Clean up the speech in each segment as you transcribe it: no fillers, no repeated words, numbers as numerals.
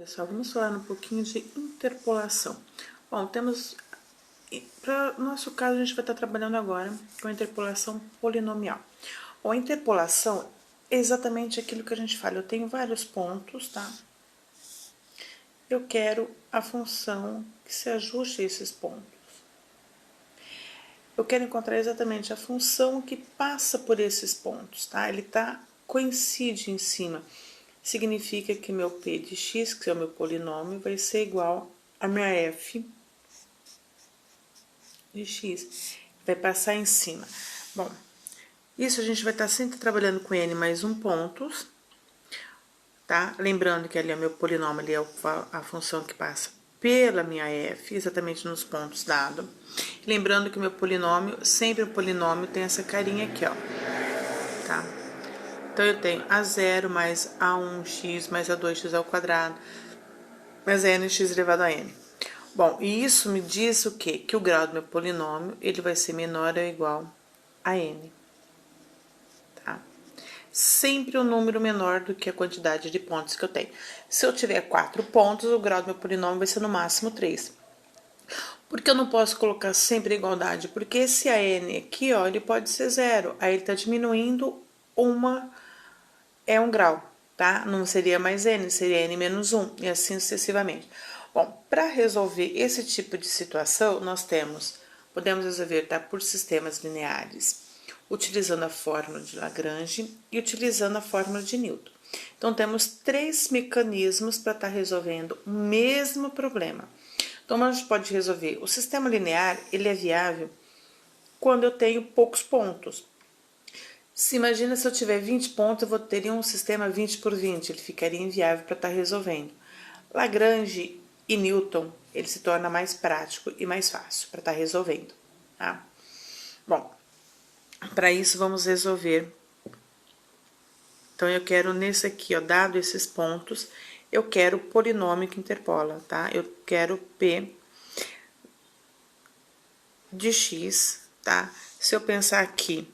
Pessoal, vamos falar um pouquinho de interpolação. Bom, para o nosso caso, a gente vai estar trabalhando agora com a interpolação polinomial. Bom, a interpolação é exatamente aquilo que a gente fala. Eu tenho vários pontos, tá? Eu quero a função que se ajuste a esses pontos. Eu quero encontrar exatamente a função que passa por esses pontos, tá? Coincide em cima. Significa que meu p de x, que é o meu polinômio, vai ser igual a minha f de x. Vai passar em cima. Bom, isso a gente vai estar sempre trabalhando com n mais um pontos, tá? Lembrando que ali é o meu polinômio, ali é a função que passa pela minha f, exatamente nos pontos dados. Lembrando que o meu polinômio, sempre o polinômio tem essa carinha aqui, ó, tá? Então, eu tenho a0 mais a1x mais a2x ao quadrado, mais a nx elevado a n. Bom, e isso me diz o quê? Que o grau do meu polinômio, ele vai ser menor ou igual a n. Tá? Sempre um número menor do que a quantidade de pontos que eu tenho. Se eu tiver 4 pontos, o grau do meu polinômio vai ser no máximo 3. Por que eu não posso colocar sempre a igualdade? Porque esse a n aqui, ó, ele pode ser 0. Aí ele tá diminuindo um grau, tá? Não seria mais n, seria n menos 1, e assim sucessivamente. Bom, para resolver esse tipo de situação, podemos resolver, tá, por sistemas lineares, utilizando a fórmula de Lagrange e utilizando a fórmula de Newton. Então, temos 3 mecanismos para estar resolvendo o mesmo problema. Então, a gente pode resolver. O sistema linear, ele é viável quando eu tenho poucos pontos. Imagina se eu tiver 20 pontos, eu teria um sistema 20 por 20, ele ficaria inviável para estar resolvendo. Lagrange e Newton, ele se torna mais prático e mais fácil para estar resolvendo, tá? Bom, para isso vamos resolver. Então, eu quero nesse aqui, ó, dado esses pontos, eu quero o polinômio que interpola, tá? Eu quero P de x, tá? Se eu pensar aqui,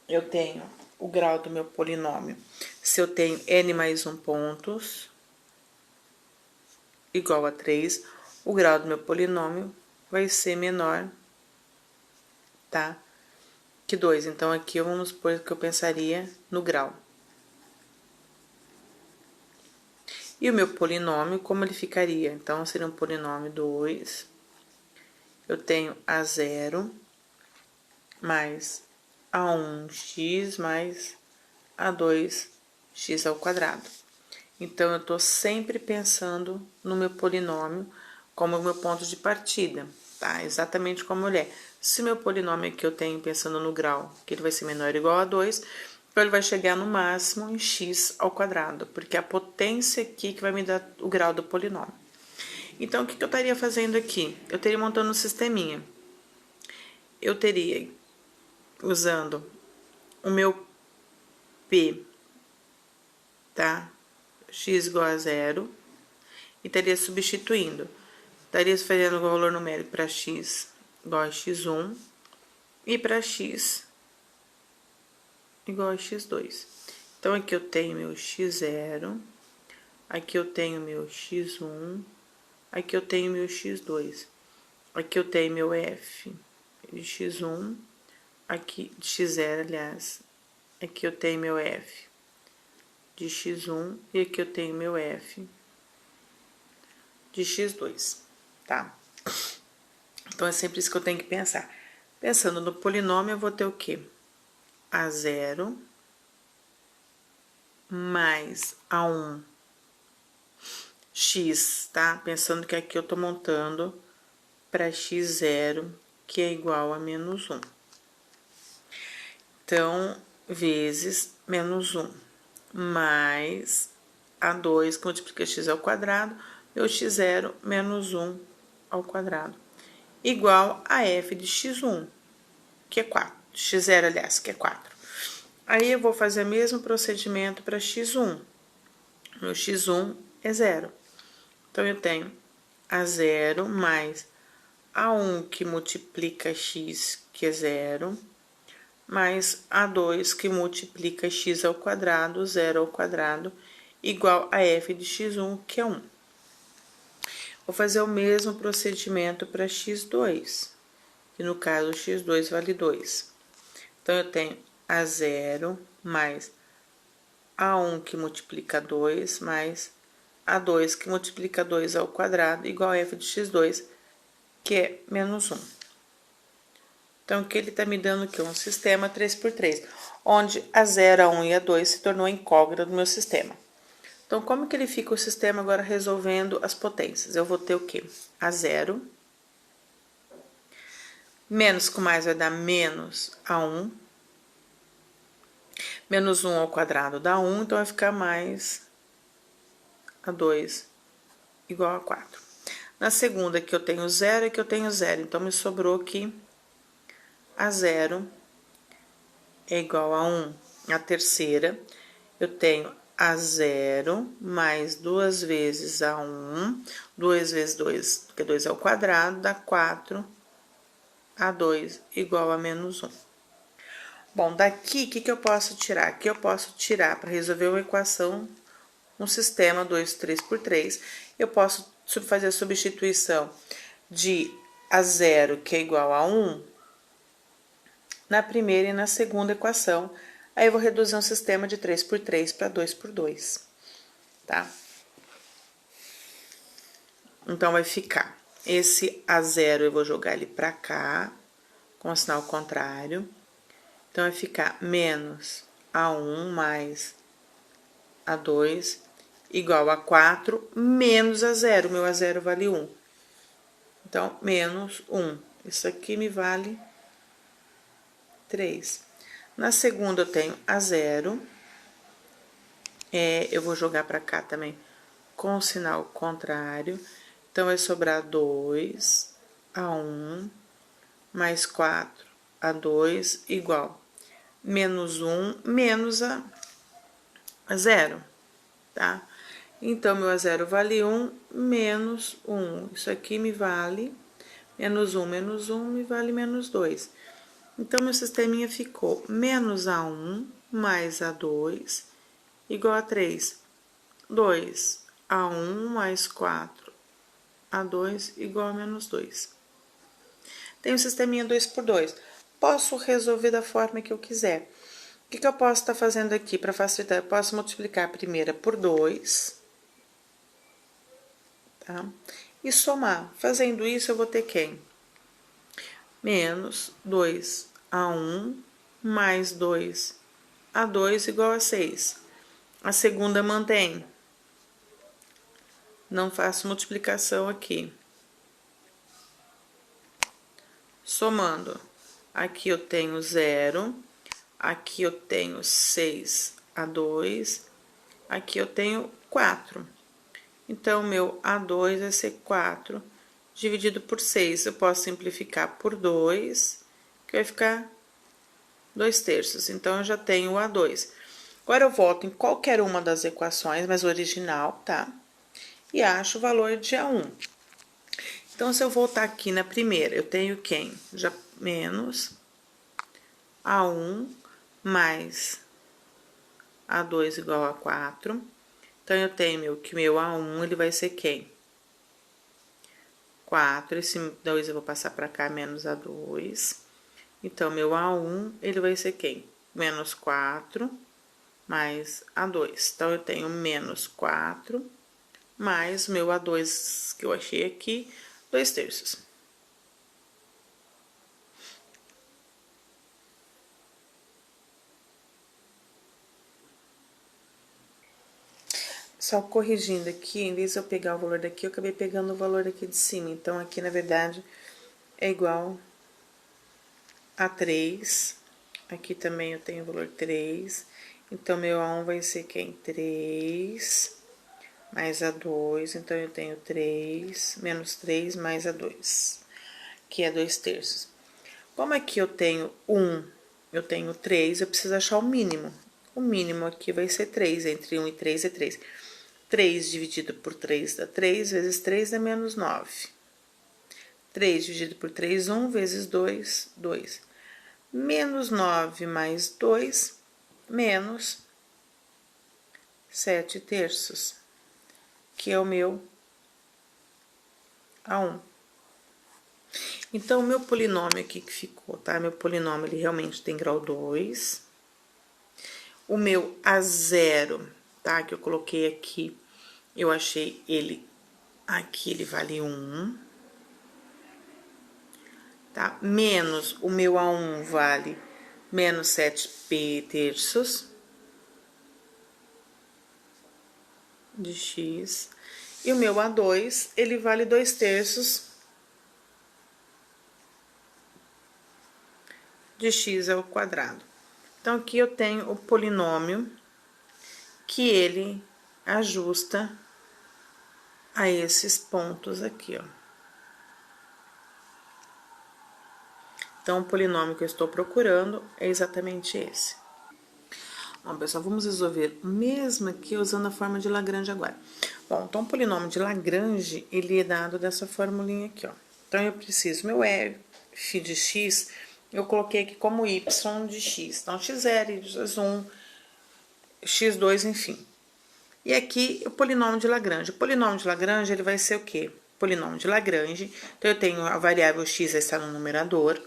eu tenho o grau do meu polinômio. Se eu tenho n mais 1 pontos, igual a 3, o grau do meu polinômio vai ser menor, tá? Que 2. Então, aqui vamos supor que eu pensaria no grau. E o meu polinômio, como ele ficaria? Então, seria um polinômio 2. Eu tenho a0 mais a1x mais a2x ao quadrado. Então, eu estou sempre pensando no meu polinômio como o meu ponto de partida, tá? Exatamente como ele é. Se o meu polinômio aqui eu tenho pensando no grau, que ele vai ser menor ou igual a 2, então ele vai chegar no máximo em x ao quadrado, porque é a potência aqui que vai me dar o grau do polinômio. Então, o que eu estaria fazendo aqui? Eu teria montando um sisteminha. Eu teria usando o meu P, tá? X igual a 0, e estaria substituindo. Estaria fazendo o valor numérico para x igual a x1 e para x igual a x2. Então, aqui eu tenho meu x0, aqui eu tenho meu x1, aqui eu tenho meu x2, aqui eu tenho meu f de x1, aqui de x0, aliás, aqui eu tenho meu f de x1 e aqui eu tenho meu f de x2, tá? Então, é sempre isso que eu tenho que pensar. Pensando no polinômio, eu vou ter o quê? A0 mais A1 x, tá? Pensando que aqui eu tô montando para x0, que é igual a menos 1. Então, vezes menos 1, mais A2, que multiplica x ao quadrado, meu x0 menos 1 ao quadrado, igual a f de x1, que é 4. x0, aliás, que é 4. Aí, eu vou fazer o mesmo procedimento para x1. Meu x1 é 0. Então, eu tenho A0 mais A1 que multiplica x, que é 0, mais A2 que multiplica x ao quadrado, 0 ao quadrado, igual a f de x1, que é 1. Vou fazer o mesmo procedimento para x2, que no caso x2 vale 2. Então, eu tenho A0 mais A1 que multiplica 2 mais A2 que multiplica 2 ao quadrado igual a f de x2, que é menos 1. Então, aqui ele está me dando aqui um sistema 3×3, onde A0, A1 e A2 se tornou a incógnita do meu sistema. Então, como que ele fica o sistema agora resolvendo as potências? Eu vou ter o quê? A0, menos com mais vai dar menos A1, menos 1 ao quadrado dá 1, então vai ficar mais A2 igual a 4. Na segunda, aqui eu tenho 0 e aqui eu tenho 0, então me sobrou aqui A0 é igual a 1. Na terceira, eu tenho A0 mais 2 vezes A1, 2 vezes 2, porque 2 é o quadrado, dá 4, A2 igual a menos 1. Bom, daqui, o que eu posso tirar? Aqui eu posso tirar, para resolver uma equação, um sistema 2, 3×3, eu posso fazer a substituição de A0, que é igual a 1, na primeira e na segunda equação. Aí eu vou reduzir um sistema de 3×3 para 2×2, tá? Então, vai ficar esse A0, eu vou jogar ele para cá, com o sinal contrário. Então, vai ficar menos A1 mais A2 igual a 4 menos A0. Meu A0 vale 1. Então, menos 1. Isso aqui me vale 3. Na segunda, eu tenho A0. Eu vou jogar para cá também com o sinal contrário. Então, vai sobrar 2 A1 mais 4 A2 igual menos 1 menos A0, tá? Então, meu A0 vale 1 menos 1. Isso aqui me vale menos 1 me vale menos 2. Então, meu sisteminha ficou menos A1 mais A2 igual a 3. 2 A1 mais 4 A2 igual a menos 2. Tem o sisteminha 2×2. Posso resolver da forma que eu quiser. O que eu posso estar fazendo aqui para facilitar? Eu posso multiplicar a primeira por 2, tá? E somar. Fazendo isso, eu vou ter quem? Menos 2 A1 mais 2 A2 igual a 6. A segunda mantém. Não faço multiplicação aqui. Somando. Aqui eu tenho 0. Aqui eu tenho 6 A2. Aqui eu tenho 4. Então, meu A2 vai ser 4 dividido por 6. Eu posso simplificar por 2, que vai ficar 2/3. Então, eu já tenho o A2. Agora, eu volto em qualquer uma das equações, mas original, tá? E acho o valor de A1. Então, se eu voltar aqui na primeira, eu tenho quem? Já menos A1 mais A2 igual a 4. Então, eu tenho que meu A1, ele vai ser quem? 4, esse 2 eu vou passar para cá, menos A2. Então, meu A1, ele vai ser quem? Menos 4 mais A2. Então, eu tenho menos 4 mais meu A2 que eu achei aqui, 2/3. Só corrigindo aqui, em vez de eu pegar o valor daqui, eu acabei pegando o valor daqui de cima. Então, aqui, na verdade, é igual a 3. Aqui também eu tenho o valor 3. Então, meu A1 vai ser quem? 3 mais A2. Então, eu tenho 3 menos 3 mais A2, que é 2/3. Como aqui eu tenho 1, eu tenho 3, eu preciso achar o mínimo. O mínimo aqui vai ser 3, entre 1 e 3 é 3. 3 dividido por 3 dá 3, vezes 3 dá menos 9. 3 dividido por 3, 1, vezes 2, 2. Menos 9 mais 2, menos 7/3, que é o meu A1. Então, o meu polinômio aqui que ficou, tá? Meu polinômio, ele realmente tem grau 2. O meu A0, tá? Que eu coloquei aqui, eu achei ele, aqui ele vale 1. Tá? Menos o meu A1 vale menos 7/3 de x. E o meu A2, ele vale 2/3 de x ao quadrado. Então, aqui eu tenho o polinômio que ele ajusta a esses pontos aqui, ó. Então, o polinômio que eu estou procurando é exatamente esse. Bom, pessoal, vamos resolver o mesmo aqui usando a forma de Lagrange agora. Bom, então, o polinômio de Lagrange, ele é dado dessa formulinha aqui, ó. Então, eu preciso, meu f de x, eu coloquei aqui como y de x. Então, x0, x1, x2, enfim. E aqui, o polinômio de Lagrange. O polinômio de Lagrange, ele vai ser o quê? Polinômio de Lagrange. Então, eu tenho a variável x vai estar no numerador.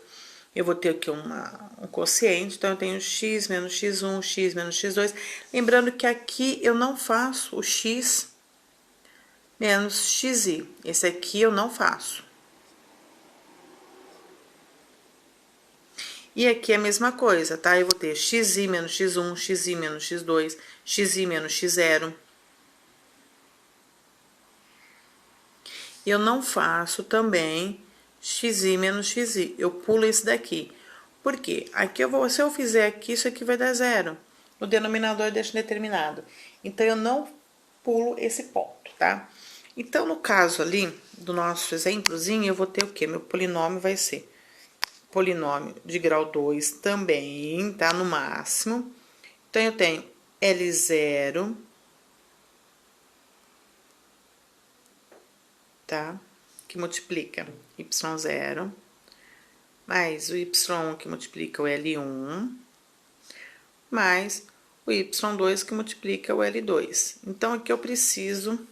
Eu vou ter aqui um quociente, então eu tenho x menos x1, x menos x2. Lembrando que aqui eu não faço o x menos xi. Esse aqui eu não faço. E aqui é a mesma coisa, tá? Eu vou ter xi menos x1, xi menos x2, xi menos x0. Eu não faço também xi menos xi. Eu pulo esse daqui. Por quê? Aqui se eu fizer aqui, isso aqui vai dar 0. O denominador deixa determinado. Então, eu não pulo esse ponto, tá? Então, no caso ali, do nosso exemplozinho, eu vou ter o quê? Meu polinômio vai ser polinômio de grau 2 também, tá? No máximo. Então, eu tenho L0, tá? Que multiplica y0, mais o y1 que multiplica o L1, mais o y2 que multiplica o L2. Então, aqui eu preciso,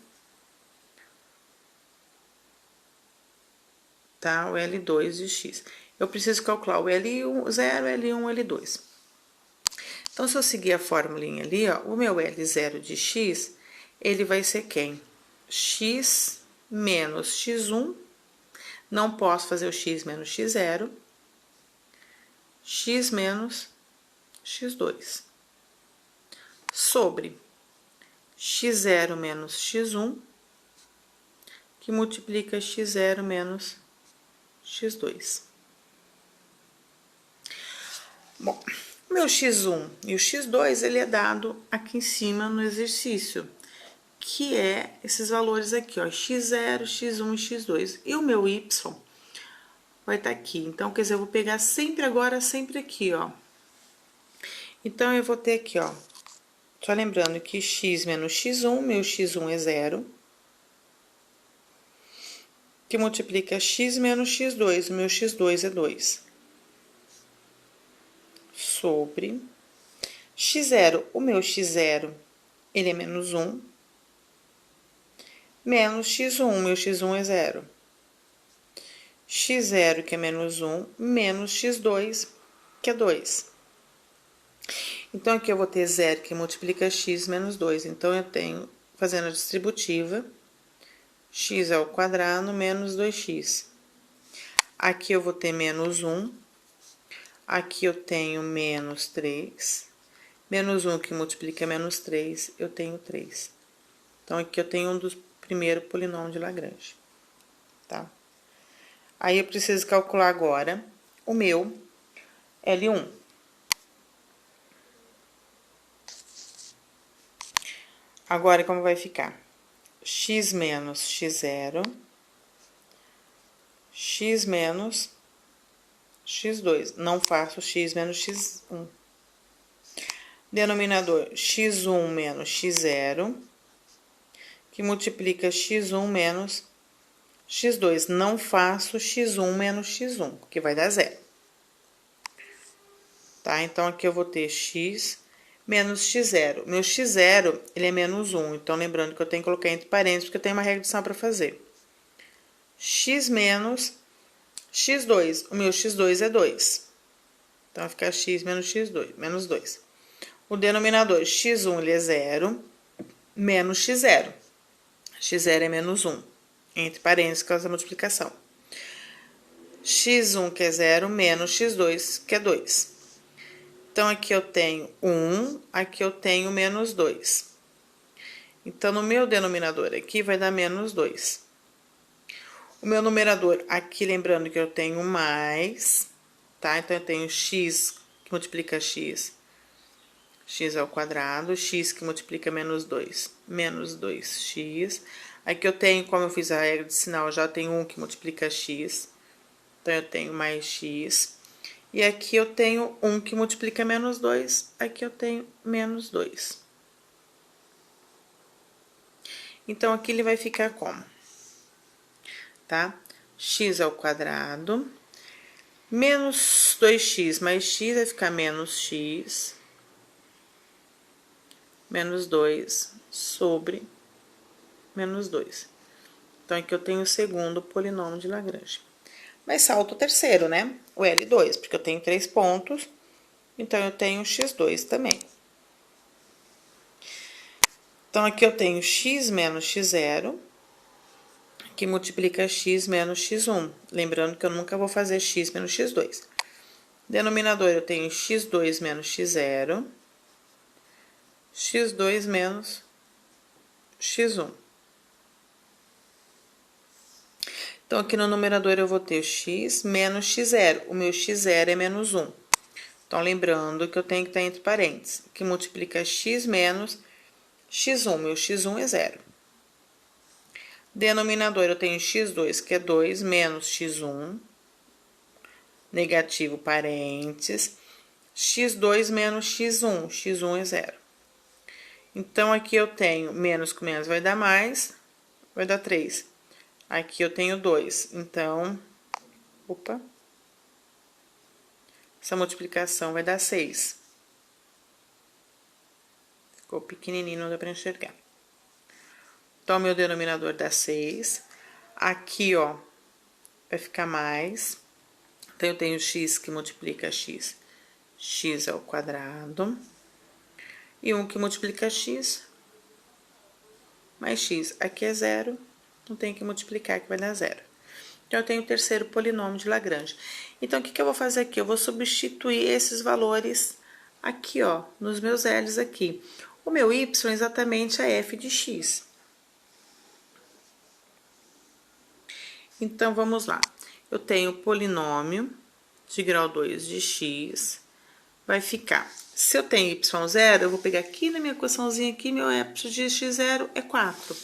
tá? O L2 de x. Eu preciso calcular o L0, L1, L2. Então, se eu seguir a formulinha ali, ó, o meu L0 de x, ele vai ser quem? X menos x1, não posso fazer o x menos x0, x menos x2, sobre x0 menos x1, que multiplica x0 menos x2. Bom, o meu x1 e o x2, ele é dado aqui em cima no exercício, que é esses valores aqui, ó, x0, x1 e x2. E o meu y vai estar aqui. Então, quer dizer, eu vou pegar sempre agora, sempre aqui, ó. Então, eu vou ter aqui, ó, só lembrando que x menos x1, meu x1 é 0, que multiplica x menos x2, o meu x2 é 2. Sobre x0, o meu x0, ele é menos 1, menos x1, o meu x1 é 0. x0, que é menos 1, menos x2, que é 2. Então, aqui eu vou ter 0, que multiplica x menos 2. Então, eu tenho, fazendo a distributiva, x ao quadrado menos 2x. Aqui eu vou ter menos 1. Aqui eu tenho menos 3. Menos 1 que multiplica menos 3, eu tenho 3. Então, aqui eu tenho um dos primeiros polinômios de Lagrange, tá? Aí, eu preciso calcular agora o meu L1. Agora, como vai ficar? X menos x0, x menos x2. Não faço x menos x1. Denominador, x1 menos x0, que multiplica x1 menos x2. Não faço x1 menos x1, que vai dar 0. Tá? Então, aqui eu vou ter x menos x0. Meu x0, ele é menos 1. Então, lembrando que eu tenho que colocar entre parênteses, porque eu tenho uma regra adicional para fazer. X menos x2. O meu x2 é 2. Então, vai ficar x menos x2, menos 2. O denominador, x1, ele é 0, menos x0. X0 é menos 1. Entre parênteses, por causa da multiplicação. X1, que é 0, menos x2, que é 2. Então, aqui eu tenho 1, aqui eu tenho menos 2. Então, no meu denominador aqui vai dar menos 2. O meu numerador aqui, lembrando que eu tenho mais, tá? Então, eu tenho x que multiplica x, x ao quadrado, x que multiplica menos 2, menos 2x. Aqui eu tenho, como eu fiz a regra de sinal, já tenho 1 que multiplica x, então eu tenho mais x. E aqui eu tenho 1 que multiplica menos 2, aqui eu tenho menos 2. Então, aqui ele vai ficar como? Tá? X ao quadrado, menos 2x mais x vai ficar menos x, menos 2 sobre menos 2. Então, aqui eu tenho o segundo polinômio de Lagrange. Mas salto o terceiro, né? O L2, porque eu tenho 3 pontos, então eu tenho x2 também. Então, aqui eu tenho x menos x0, que multiplica x menos x1. Lembrando que eu nunca vou fazer x menos x2. Denominador, eu tenho x2 menos x0, x2 menos x1. Então, aqui no numerador eu vou ter x menos x0. O meu x0 é menos 1. Então, lembrando que eu tenho que estar entre parênteses, que multiplica x menos x1. Meu x1 é 0. Denominador, eu tenho x2, que é 2, menos x1, negativo parênteses, x2 menos x1, x1 é 0. Então, aqui eu tenho menos com menos vai dar mais, vai dar 3. Aqui eu tenho 2, então, essa multiplicação vai dar 6. Ficou pequenininho, não dá para enxergar. Então, meu denominador dá 6. Aqui, ó, vai ficar mais. Então, eu tenho x que multiplica x, x ao quadrado. E 1 que multiplica x, mais x. Aqui é 0, não tem que multiplicar, que vai dar 0. Então, eu tenho o terceiro polinômio de Lagrange. Então, o que eu vou fazer aqui? Eu vou substituir esses valores aqui, ó, nos meus L's aqui. O meu y exatamente é f de x. Então, vamos lá. Eu tenho o polinômio de grau 2 de x, vai ficar. Se eu tenho y0, eu vou pegar aqui na minha equaçãozinha aqui, meu y de x0 é 4.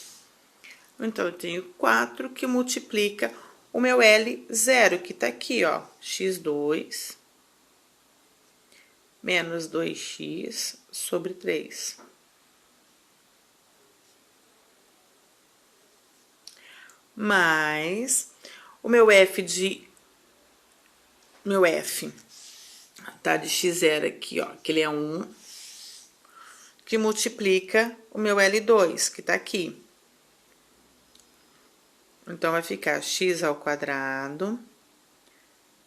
Então, eu tenho 4 que multiplica o meu L0, que tá aqui, ó, x2 menos 2x sobre 3. Mais o meu f tá de x0 aqui, ó, que ele é 1, que multiplica o meu L2, que tá aqui. Então, vai ficar x ao quadrado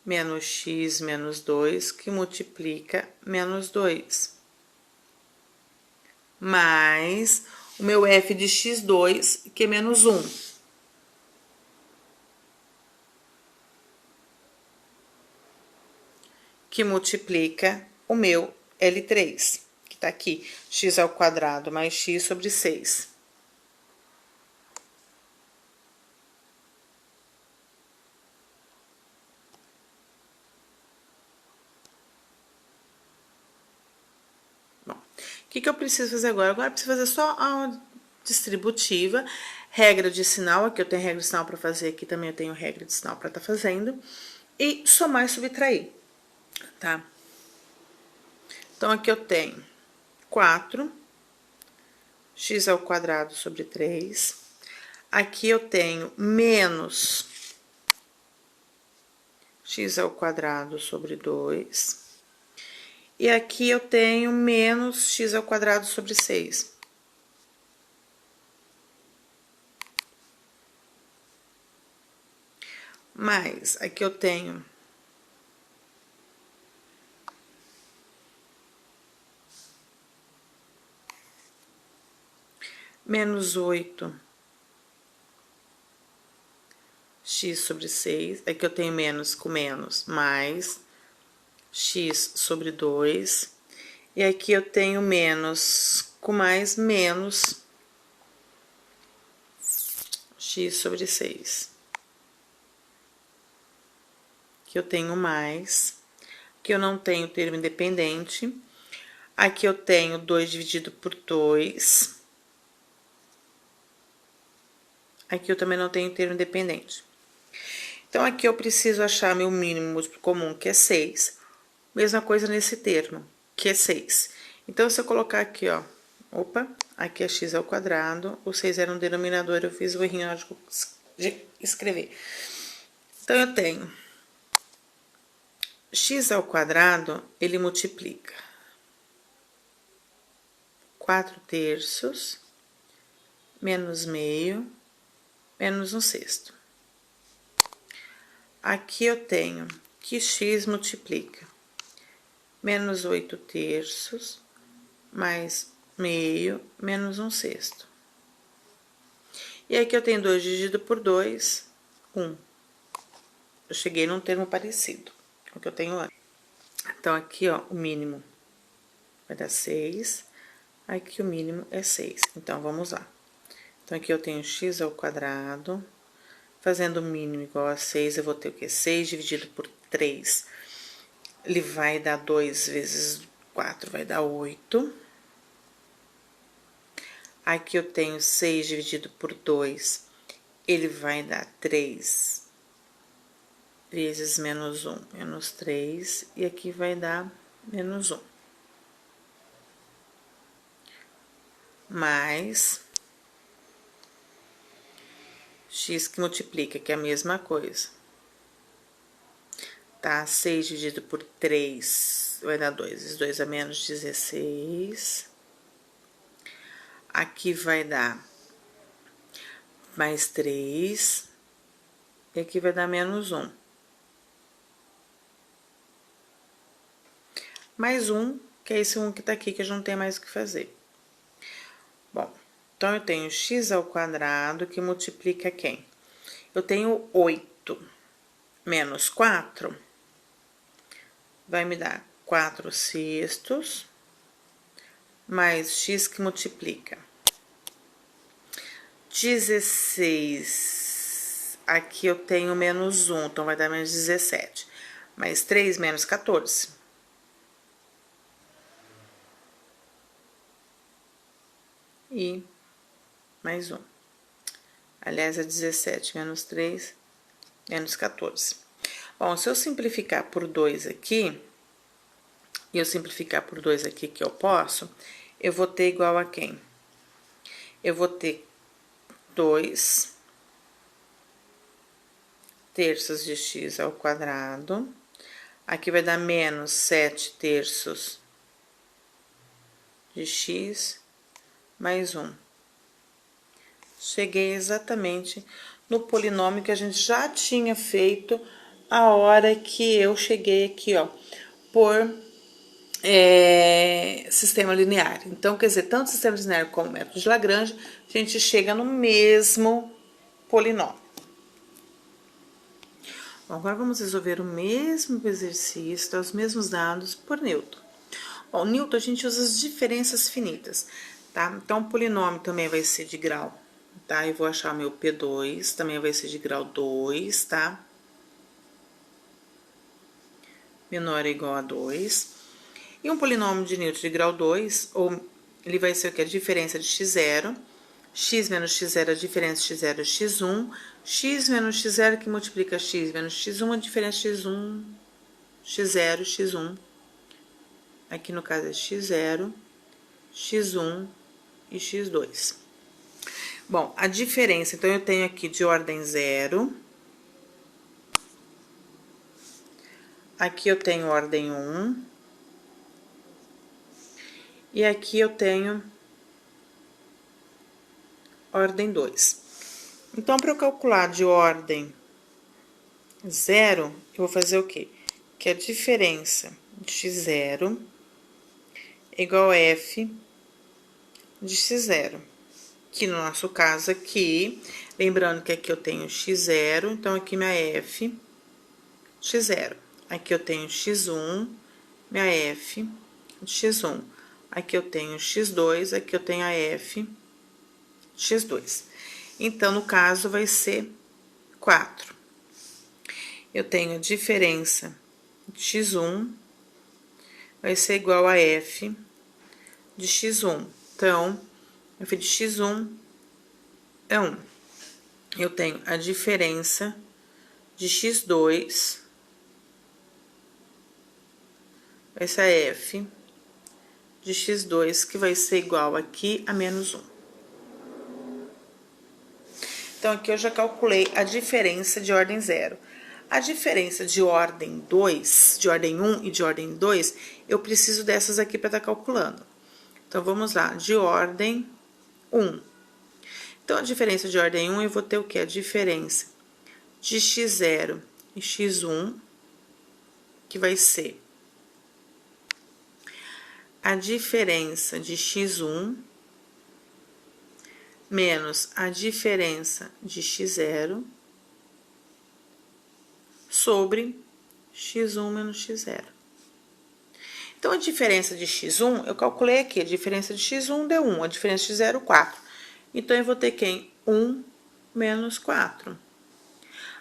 menos x menos 2, que multiplica menos 2. Mais o meu f de x2, que é menos 1. Que multiplica o meu L3, que tá aqui, x ao quadrado mais x sobre 6. Bom, o que eu preciso fazer agora? Agora eu preciso fazer só a distributiva, regra de sinal, aqui eu tenho regra de sinal para fazer, aqui também eu tenho regra de sinal para estar fazendo, e somar e subtrair, tá? Então, aqui eu tenho 4, x ao quadrado sobre 3. Aqui eu tenho menos x ao quadrado sobre 2. E aqui eu tenho menos x ao quadrado sobre 6. Mais, aqui eu tenho menos 8 x sobre 6. Aqui eu tenho menos com menos, mais x sobre 2. E aqui eu tenho menos com mais, menos x sobre 6. Aqui eu tenho mais. Aqui eu não tenho termo independente. Aqui eu tenho 2 dividido por 2. Aqui eu também não tenho termo independente. Então, aqui eu preciso achar meu mínimo múltiplo comum, que é 6. Mesma coisa nesse termo, que é 6. Então, se eu colocar aqui, ó, opa, aqui é x ao quadrado, o 6 era um denominador, eu fiz o errinho de escrever. Então, eu tenho x ao quadrado, ele multiplica 4 terços, menos meio, menos 1/6. Aqui eu tenho que x multiplica menos 8 terços, mais meio, menos 1/6. E aqui eu tenho 2 dividido por 2, 1. Eu cheguei num termo parecido com o que eu tenho antes. Então, aqui, ó, o mínimo vai dar 6. Aqui o mínimo é 6. Então, vamos lá. Então, aqui eu tenho x ao quadrado. Fazendo o mínimo igual a 6, eu vou ter o quê? 6 dividido por 3. Ele vai dar 2 vezes 4, vai dar 8. Aqui eu tenho 6 dividido por 2. Ele vai dar 3 vezes menos 1, menos 3. E aqui vai dar menos 1. Mais x que multiplica, que é a mesma coisa. Tá? 6 dividido por 3 vai dar 2. 2 a menos 16. Aqui vai dar mais 3. E aqui vai dar menos 1. Mais 1, que é esse 1 que tá aqui, que a gente não tem mais o que fazer. Bom, então eu tenho x ao quadrado que multiplica quem? Eu tenho 8 menos 4, vai me dar 4/6, mais x que multiplica 16, aqui eu tenho menos 1, então vai dar menos 17, mais 3 menos 14. E mais 1. Aliás, é 17 menos 3, menos 14. Bom, se eu simplificar por 2 aqui, e eu simplificar por 2 aqui que eu posso, eu vou ter igual a quem? Eu vou ter 2 terços de x ao quadrado. Aqui vai dar menos 7 terços de x mais 1. Cheguei exatamente no polinômio que a gente já tinha feito a hora que eu cheguei aqui, ó, por sistema linear. Então, quer dizer, tanto sistema linear como método de Lagrange, a gente chega no mesmo polinômio. Bom, agora vamos resolver o mesmo exercício, os mesmos dados por Newton. Bom, Newton a gente usa as diferenças finitas, tá? Então, o polinômio também vai ser de grau, tá? Eu vou achar meu P2, também vai ser de grau 2, tá? Menor ou igual a 2. E um polinômio de Newton de grau 2, ou ele vai ser o que? A diferença de x0, x menos x0, a diferença de x0 é x1, x menos x0 que multiplica x menos x1, a diferença de x1, x0, x1. Aqui no caso é x0, x1 e x2. Bom, a diferença, então, eu tenho aqui de ordem 0. Aqui eu tenho ordem 1. E aqui eu tenho ordem 2. Então, para eu calcular de ordem 0, eu vou fazer o quê? Que a diferença de x0 é igual a f de x0. Que no nosso caso aqui, lembrando que aqui eu tenho x0, então aqui minha f x0. Aqui eu tenho x1, minha f de x1. Aqui eu tenho x2, aqui eu tenho a f x2. Então, no caso, vai ser 4. Eu tenho a diferença de x1 vai ser igual a f de x1. Então, f de x1 é 1. Eu tenho a diferença de x2 vai ser a f de x2, que vai ser igual aqui a menos 1. Então, aqui eu já calculei a diferença de ordem 0. A diferença de ordem 2, de ordem 1 e de ordem 2, eu preciso dessas aqui para estar calculando. Então, vamos lá, de ordem 1. Então, a diferença de ordem 1, eu vou ter o quê? A diferença de x0 e x1, que vai ser a diferença de x1 menos a diferença de x0 sobre x1 menos x0. Então, a diferença de x1, eu calculei aqui, a diferença de x1 deu 1, a diferença de x0, 4. Então, eu vou ter quem? 1 menos 4.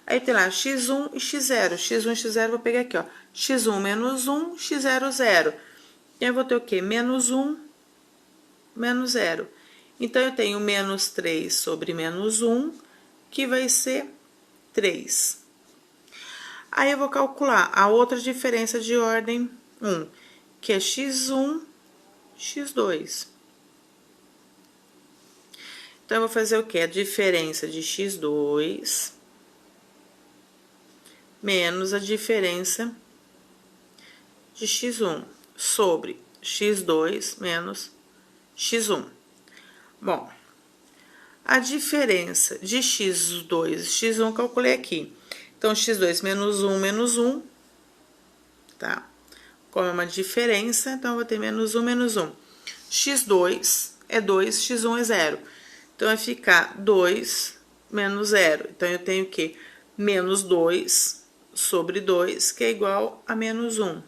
Aí, tem lá x1 e x0. x1 e x0, vou pegar aqui, ó. x1 menos 1, x0, 0. Então, eu vou ter o quê? Menos 1, menos 0. Então, eu tenho menos 3 sobre menos 1, que vai ser 3. Aí, eu vou calcular a outra diferença de ordem 1, que é x1, x2. Então, eu vou fazer o quê? A diferença de x2 menos a diferença de x1 sobre x2 menos x1. Bom, a diferença de x2 e x1 eu calculei aqui. Então, x2 menos 1, tá? Como é uma diferença, então, eu vou ter menos 1, menos 1. x2 é 2, x1 é 0. Então, vai ficar 2 menos 0. Então, eu tenho o quê? Menos 2 sobre 2, que é igual a menos 1.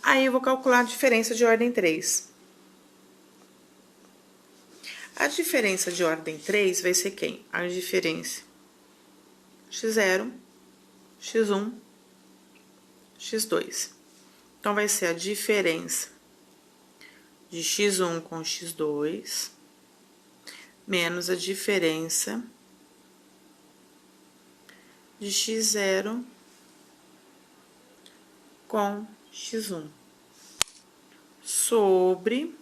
Aí, eu vou calcular a diferença de ordem 3. A diferença de ordem 3 vai ser quem? A diferença x0, x1, x2. Então, vai ser a diferença de x1 com x2 menos a diferença de x0 com x1 sobre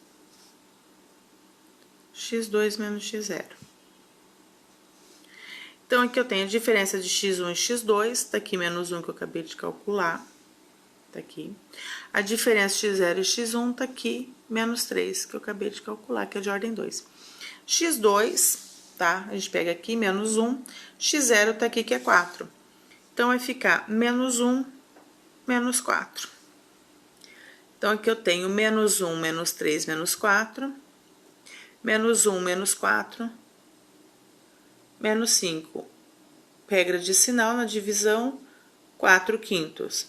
x2 menos x0. Então, aqui eu tenho a diferença de x1 e x2, tá aqui menos 1 que eu acabei de calcular, tá aqui. A diferença de x0 e x1 tá aqui, menos 3, que eu acabei de calcular, que é de ordem 2. x2, tá? A gente pega aqui, menos 1, x0 tá aqui, que é 4. Então, vai ficar menos 1, menos 4. Então, aqui eu tenho menos 1, menos 3, menos 4, menos 1, menos 4, menos 5. Regra de sinal na divisão, 4/5.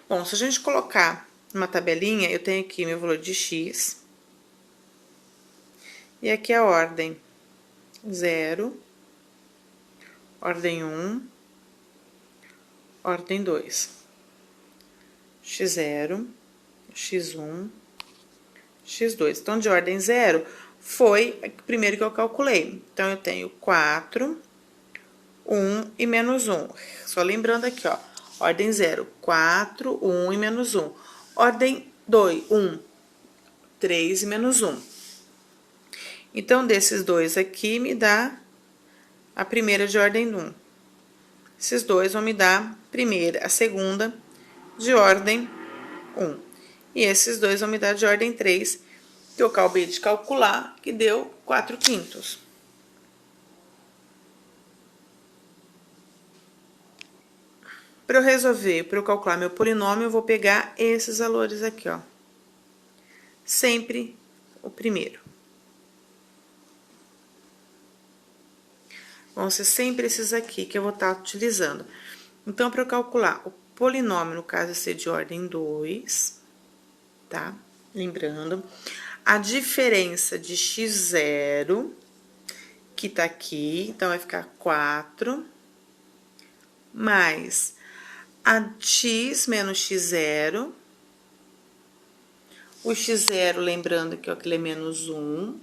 Bom, se a gente colocar uma tabelinha, eu tenho aqui meu valor de x. E aqui a ordem 0, ordem 1, ordem 2. x0, x1, x2. Então, de ordem 0, foi o primeiro que eu calculei. Então, eu tenho 4, 1 e menos 1. Só lembrando aqui, ó. Ordem 0, 4, 1 e menos 1. Ordem 2, 1, 3 e menos 1. Então, desses dois aqui, me dá a primeira de ordem 1. Esses dois vão me dar a segunda de ordem 1. E esses dois vão me dar de ordem 3, que eu acabei de calcular, que deu 4/5. Para eu resolver, para eu calcular meu polinômio, eu vou pegar esses valores aqui, ó. Sempre o primeiro. Vão ser sempre esses aqui que eu vou estar utilizando. Então, para eu calcular o polinômio, no caso, ser de ordem 2, tá? Lembrando, a diferença de x0, que tá aqui, então vai ficar 4, mais a x menos x0, o x0, lembrando que ó, que ele é menos 1,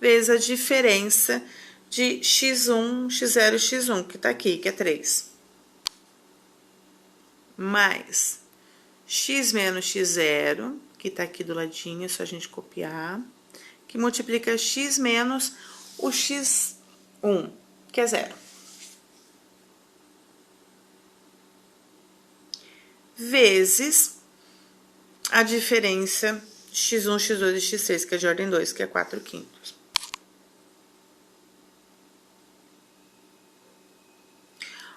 vezes a diferença de x1, x0 e x1, que tá aqui, que é 3. Mais x menos x0, que tá aqui do ladinho, é só a gente copiar, que multiplica x menos o x1, que é 0. Vezes a diferença de x1, x2 e x3, que é de ordem 2, que é 4/5.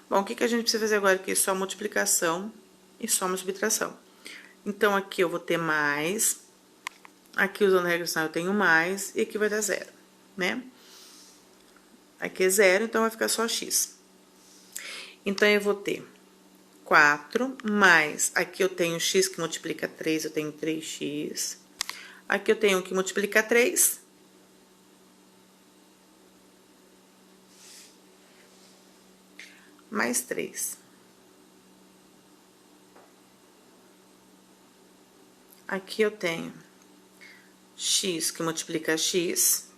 Bom, o que a gente precisa fazer agora aqui? Só multiplicação e soma e subtração. Então, aqui eu vou ter mais, aqui usando a regra eu tenho mais, e aqui vai dar 0, né? Aqui é 0, então vai ficar só x. Então, eu vou ter 4 mais, aqui eu tenho x que multiplica 3, eu tenho 3x. Aqui eu tenho 1 que multiplica 3. Mais 3. Aqui eu tenho x que multiplica x.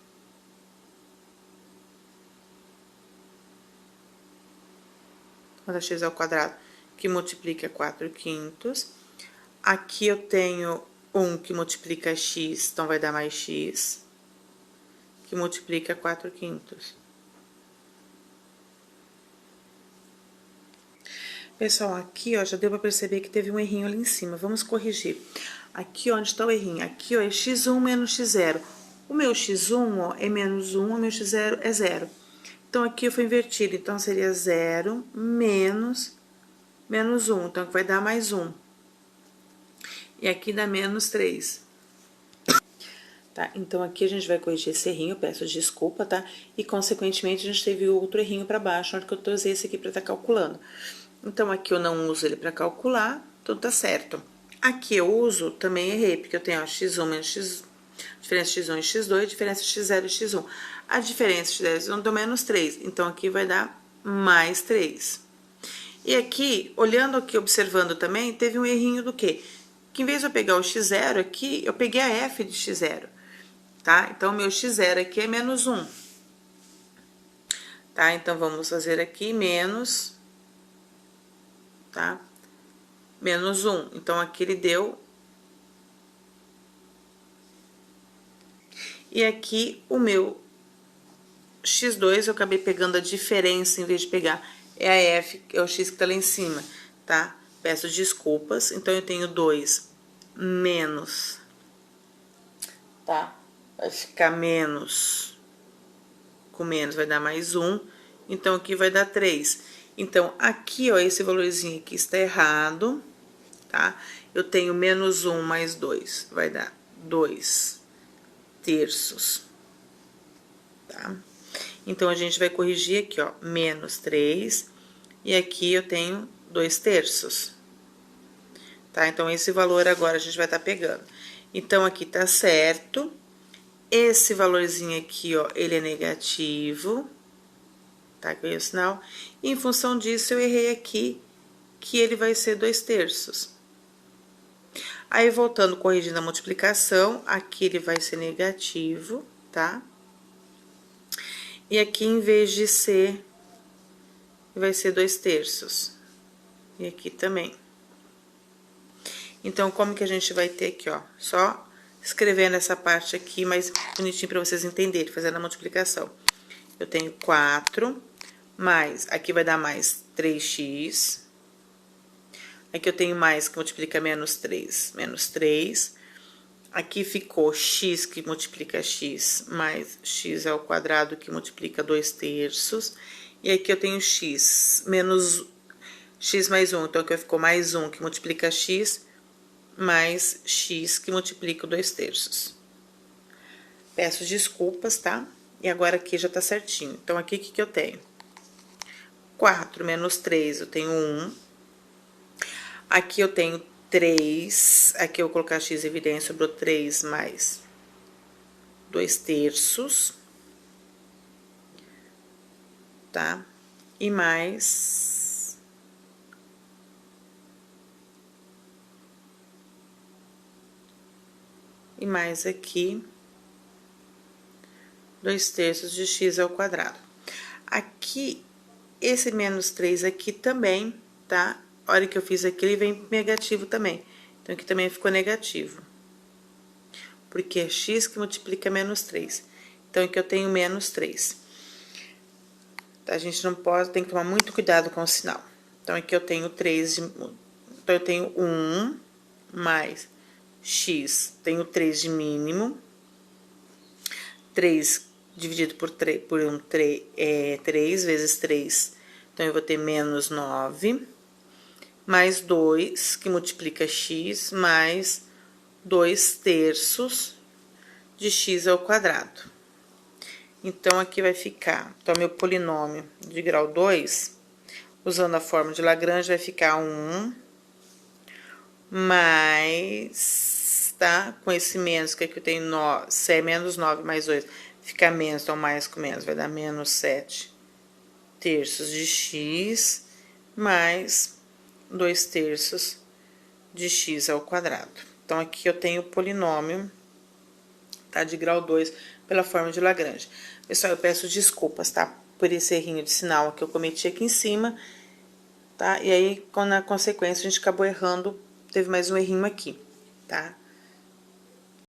Quando x ao quadrado, que multiplica 4/5. Aqui eu tenho 1 que multiplica x, então vai dar mais x, que multiplica 4/5. Pessoal, aqui, ó, já deu pra perceber que teve um errinho ali em cima. Vamos corrigir. Aqui, onde tá o errinho? Aqui, ó, é x1 menos x0. O meu x1, ó, é menos 1, o meu x0 é 0. Então, aqui eu fui invertido. Então, seria 0 menos 1. Então, vai dar mais 1. E aqui dá menos 3. Tá? Então, aqui a gente vai corrigir esse errinho, peço desculpa, tá? E, consequentemente, a gente teve outro errinho pra baixo, na hora que eu usei esse aqui pra estar calculando. Então, aqui eu não uso ele pra calcular, então tá certo. Aqui eu uso, também errei, porque eu tenho ó, x1 menos x... Diferença de x1 e x2, diferença de x0 e x1. A diferença de x0 e x1 deu menos 3, então aqui vai dar mais 3. E aqui, olhando aqui, observando também, teve um errinho do quê? Que em vez de eu pegar o x0 aqui, eu peguei a f de x0, tá? Então, meu x0 aqui é menos 1. Tá? Então, vamos fazer aqui menos, tá? Menos 1. Então, aqui ele deu. E aqui, o meu x2, eu acabei pegando a diferença, em vez de pegar, é a f, é o x que tá lá em cima, tá? Peço desculpas. Então, eu tenho 2 menos, tá? Vai ficar menos, com menos vai dar mais 1, então aqui vai dar 3. Então, aqui, ó, esse valorzinho aqui está errado, tá? Eu tenho menos 1 mais 2, vai dar 2 terços, tá? Então, a gente vai corrigir aqui, ó, menos 3, e aqui eu tenho 2 terços, tá? Então, esse valor agora a gente vai estar pegando. Então, aqui tá certo. Esse valorzinho aqui, ó, ele é negativo, tá? Que é o sinal. E, em função disso, eu errei aqui, que ele vai ser 2 terços. Aí, voltando, corrigindo a multiplicação, aqui ele vai ser negativo, tá? E aqui, em vez de ser, vai ser 2 terços. E aqui também. Então, como que a gente vai ter aqui, ó? Só escrevendo essa parte aqui mais bonitinho para vocês entenderem, fazendo a multiplicação. Eu tenho 4, mais, aqui vai dar mais 3x, Aqui eu tenho mais que multiplica menos 3, menos 3. Aqui ficou x que multiplica x, mais x ao quadrado que multiplica 2/3. E aqui eu tenho x menos x mais 1, então aqui ficou mais 1 que multiplica x, mais x que multiplica 2/3. Peço desculpas, tá? E agora aqui já tá certinho. Então, aqui o que eu tenho? 4 menos 3, eu tenho 1. Aqui eu tenho 3, aqui eu vou colocar x em evidência, sobrou 3 mais 2/3, tá? E mais... E mais aqui, 2/3 de x ao quadrado. Aqui, esse menos 3 aqui também, tá? A hora que eu fiz aqui, ele vem negativo também. Então, aqui também ficou negativo. Porque é x que multiplica menos 3. Então, aqui eu tenho menos 3. Tá? A gente não pode, tem que tomar muito cuidado com o sinal. Então, aqui eu tenho 3 então, eu tenho 1 mais x, tenho 3 de mínimo. 3 dividido por 3, 3 vezes 3. Então, eu vou ter menos 9. Mais 2, que multiplica x, mais 2/3 de x ao quadrado. Então, aqui vai ficar... Então, meu polinômio de grau 2, usando a fórmula de Lagrange, vai ficar 1 mais... Tá? Com esse menos, que aqui eu tenho se é menos 9 mais 2, fica menos, então mais com menos, vai dar menos 7/3 de x, mais 2/3 de x ao quadrado. Então, aqui eu tenho o polinômio, tá? De grau 2, pela fórmula de Lagrange. Pessoal, eu peço desculpas, tá? Por esse errinho de sinal que eu cometi aqui em cima, tá? E aí, na consequência, a gente acabou errando, teve mais um errinho aqui, tá?